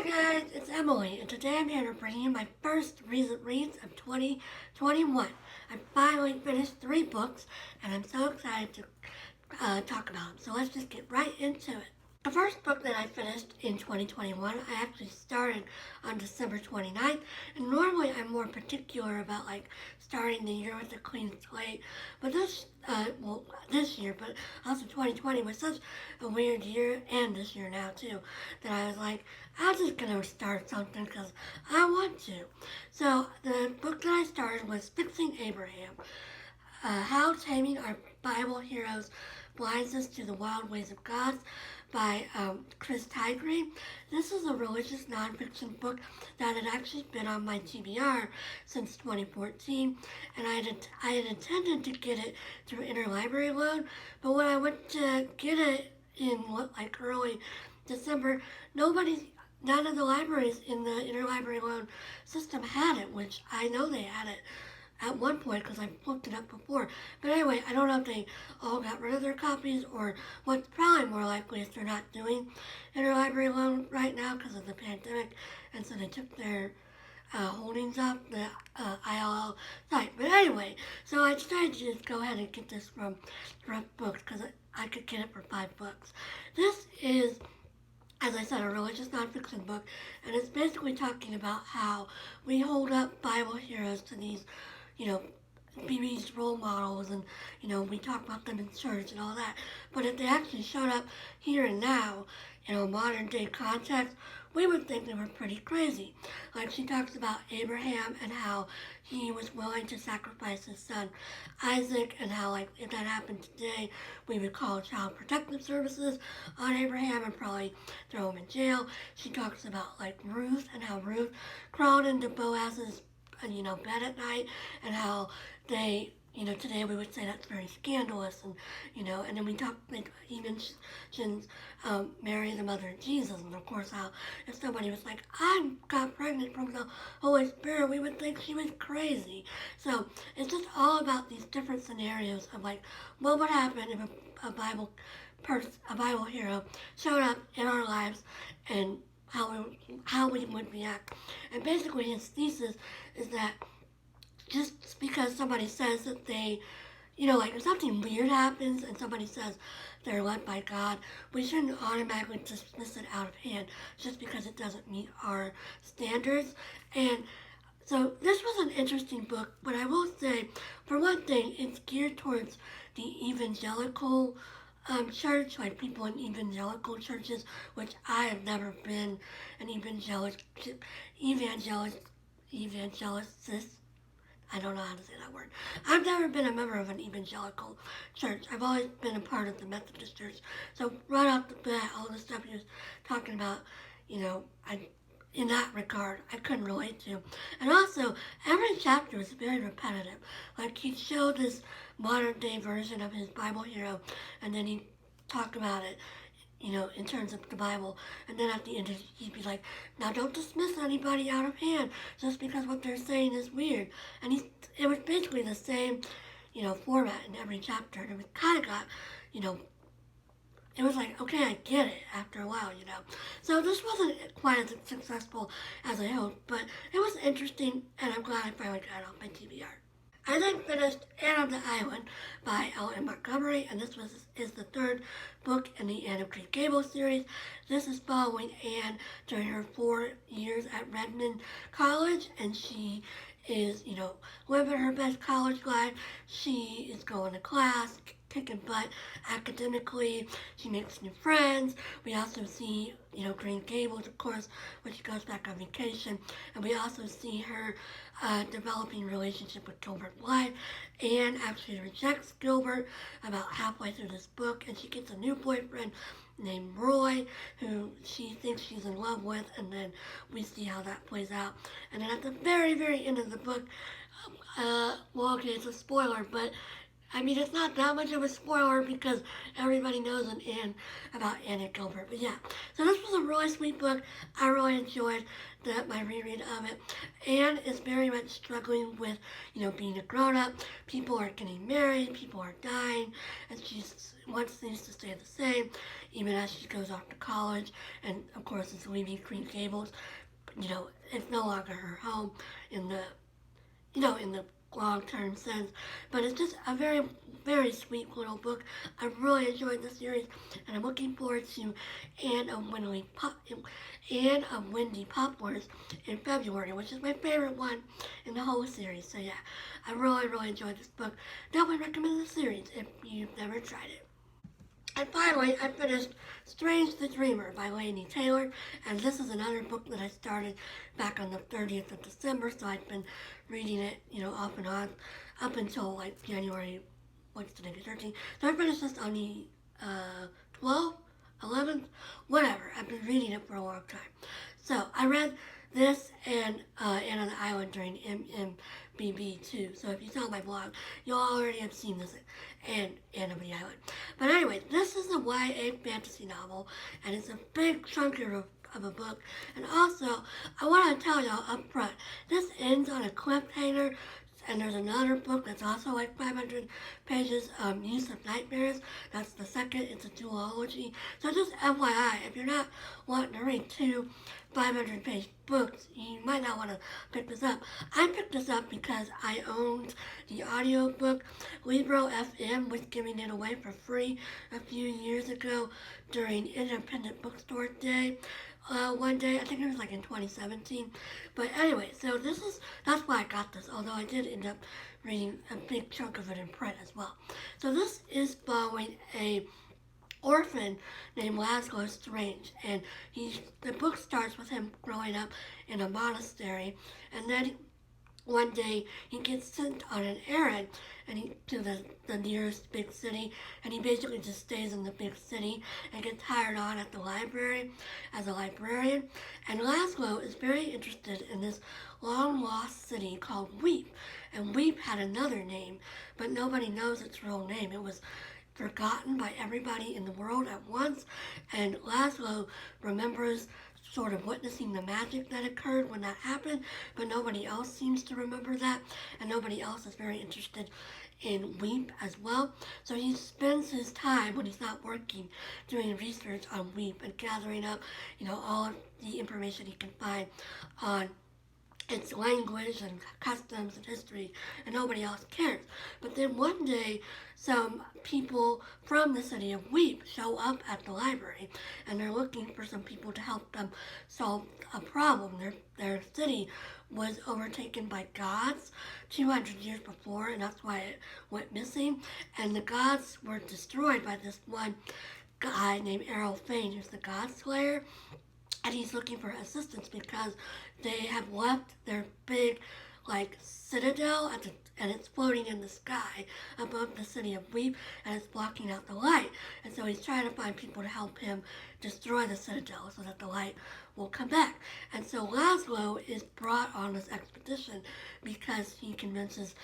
Hi guys, it's Emily, and today I'm here to bring you my first recent reads of 2021. I finally finished 3 books, and I'm so excited to talk about them. So let's just get right into it. The first book that I finished in 2021, I actually started on December 29th, and normally I'm more particular about starting the year with a clean slate, but this year, but also 2020 was such a weird year, and this year now too, that I was like, I'm just gonna start something because I want to. So the book that I started was Fixing Abraham. How Taming Our Bible Heroes Blinds Us to the Wild Ways of God by Chris Tiegreen. This is a religious nonfiction book that had actually been on my TBR since 2014, and I had intended to get it through interlibrary loan, but when I went to get it in early December, none of the libraries in the interlibrary loan system had it, which I know they had it at one point because I've looked it up before. But anyway, I don't know if they all got rid of their copies or what's probably more likely is they're not doing interlibrary loan right now because of the pandemic, and so they took their holdings off the ILL site. But anyway, so I decided to just go ahead and get this from Rough Books because I could get it for $5. This is, as I said, a religious nonfiction book, and it's basically talking about how we hold up Bible heroes to these, be these role models, and we talk about them in church and all that. But if they actually showed up here and now in a modern day context, we would think they were pretty crazy. Like she talks about Abraham and how he was willing to sacrifice his son Isaac, and how if that happened today, we would call child protective services on Abraham and probably throw him in jail. She talks about Ruth, and how Ruth crawled into Boaz's bed at night, and how they, today we would say that's very scandalous, and then we talk, he mentions Mary, the mother of Jesus, and of course how if somebody was like, I got pregnant from the Holy Spirit, we would think she was crazy. So it's just all about these different scenarios of what would happen if a Bible hero showed up in our lives, and how we would react. And basically his thesis is that just because somebody says that they, if something weird happens and somebody says they're led by God, we shouldn't automatically dismiss it out of hand just because it doesn't meet our standards. And so this was an interesting book, but I will say, for one thing, it's geared towards the evangelical church, like people in evangelical churches, which I have never been an evangelicist. I don't know how to say that word. I've never been a member of an evangelical church. I've always been a part of the Methodist Church. So right off the bat, all the stuff he was talking about, in that regard, I couldn't relate to. And also, every chapter was very repetitive. Like, he'd show this modern day version of his Bible hero, and then he'd talk about it, in terms of the Bible. And then at the end, he'd be like, now don't dismiss anybody out of hand just because what they're saying is weird. And it was basically the same, format in every chapter. And it kind of got, it was like, okay, I get it after a while, So this wasn't quite as successful as I hoped, but it was interesting, and I'm glad I finally got it off my TBR. I then finished Anne of the Island by L.M. Montgomery, and this is the third book in the Anne of Green Gables series. This is following Anne during her 4 years at Redmond College, and she is, living her best college life. She is going to class, kicking butt academically. She makes new friends. We also see, Green Gables, of course, when she goes back on vacation. And we also see her developing a relationship with Gilbert Blythe. Anne actually rejects Gilbert about halfway through this book, and she gets a new boyfriend named Roy, who she thinks she's in love with, and then we see how that plays out. And then at the very, very end of the book, well, okay, it's a spoiler, but I mean, it's not that much of a spoiler because everybody knows an Anne about Anna Gilbert. But yeah, so this was a really sweet book. I really enjoyed my reread of it. Anne is very much struggling with, being a grown-up. People are getting married, people are dying, and she wants things to stay the same, even as she goes off to college, and of course it's leaving Green Gables. It's no longer her home in the in the long-term sense. But it's just a very, very sweet little book. I really enjoyed the series, and I'm looking forward to Anne of Windy Poplars in February, which is my favorite one in the whole series. So yeah, I really, really enjoyed this book. Definitely recommend the series if you've never tried it. And finally, I finished Strange the Dreamer by Laini Taylor, and this is another book that I started back on the 30th of December, so I've been reading it, off and on, up until like January, what's today, the 13th. So I finished this on the 12th, 11th, whatever. I've been reading it for a long time. So I read this and Anne on the Island during MMBB too. So if you saw my blog, you'll already have seen this and Anne on the Island. But anyway, this is a YA fantasy novel, and it's a big chunk of a book. And also, I want to tell y'all up front, this ends on a cliffhanger. And there's another book that's also like 500 pages, Use of Nightmares. That's the second. It's a duology. So just FYI, if you're not wanting to read two 500-page books, you might not want to pick this up. I picked this up because I owned the audiobook. Libro FM was giving it away for free a few years ago during Independent Bookstore Day. One day, I think it was like in 2017. But anyway, so that's why I got this, although I did end up reading a big chunk of it in print as well. So this is following a orphan named Laszlo Strange, and the book starts with him growing up in a monastery, and then one day he gets sent on an errand to the nearest big city, and he basically just stays in the big city and gets hired on at the library as a librarian. And Laszlo is very interested in this long lost city called Weep, and Weep had another name, but nobody knows its real name. It was forgotten by everybody in the world at once, and Laszlo remembers sort of witnessing the magic that occurred when that happened, but nobody else seems to remember that, and nobody else is very interested in Weep as well. So he spends his time when he's not working doing research on Weep and gathering up, all of the information he can find on its language and customs and history, and nobody else cares. But then one day, some people from the city of Weep show up at the library, and they're looking for some people to help them solve a problem. Their city was overtaken by gods 200 years before, and that's why it went missing. And the gods were destroyed by this one guy named Errol Fane, who's the god slayer. And he's looking for assistance because they have left their big, citadel and it's floating in the sky above the city of Weep, and it's blocking out the light. And so he's trying to find people to help him destroy the citadel so that the light will come back. And so Laszlo is brought on this expedition because he convinces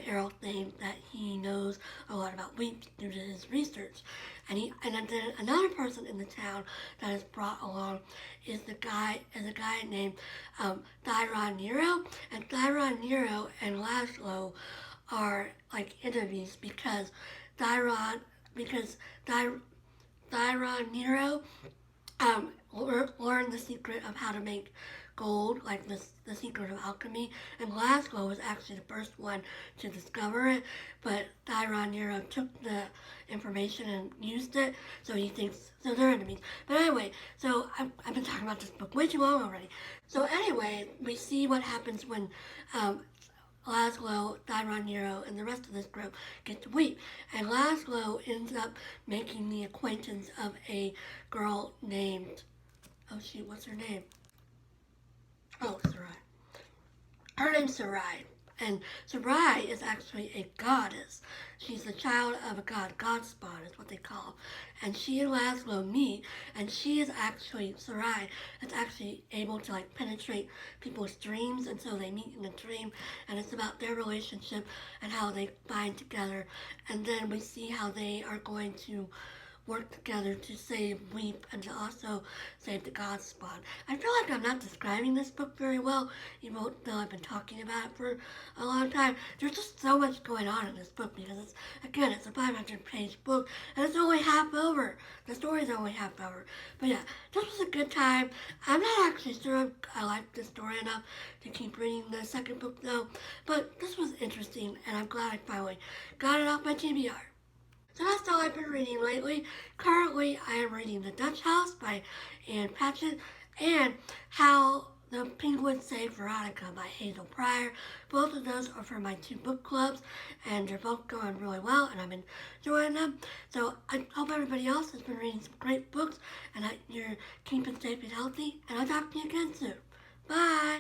Errol Thane that he knows a lot about Weep due to his research. And then another person in the town that is brought along is a guy named Thyron Nero. And Thyron Nero and Laszlo are like enemies because Thyron Nero learned the secret of how to make gold, like the secret of alchemy, and Laszlo was actually the first one to discover it, but Thyron Nero took the information and used it, so they're enemies. But anyway, so I've been talking about this book way too long already. So anyway, we see what happens when Laszlo, Thyron Nero, and the rest of this group get to Weep. And Laszlo ends up making the acquaintance of a girl named, what's her name? Oh, Sarai. Her name's Sarai. And Sarai is actually a goddess. She's the child of a god. God spawn is what they call. And she and Laszlo meet, and she is actually, Sarai is actually able to like penetrate people's dreams, and so they meet in a dream, and it's about their relationship and how they bind together. And then we see how they are going to work together to save Weep and to also save the God Spawn. I feel like I'm not describing this book very well, even though I've been talking about it for a long time. There's just so much going on in this book because it's a 500-page book and it's only half over. The story's only half over. But yeah, this was a good time. I'm not actually sure I like this story enough to keep reading the second book though, but this was interesting and I'm glad I finally got it off my TBR. So that's all I've been reading lately. Currently, I am reading The Dutch House by Patchett and How the Penguin Saved Veronica by Hazel. Both of those are for my 2 book clubs, and they're both going really well, and I'm enjoying them. So I hope everybody else has been reading some great books, and that you're keeping safe and healthy, and I'll talk to you again soon. Bye!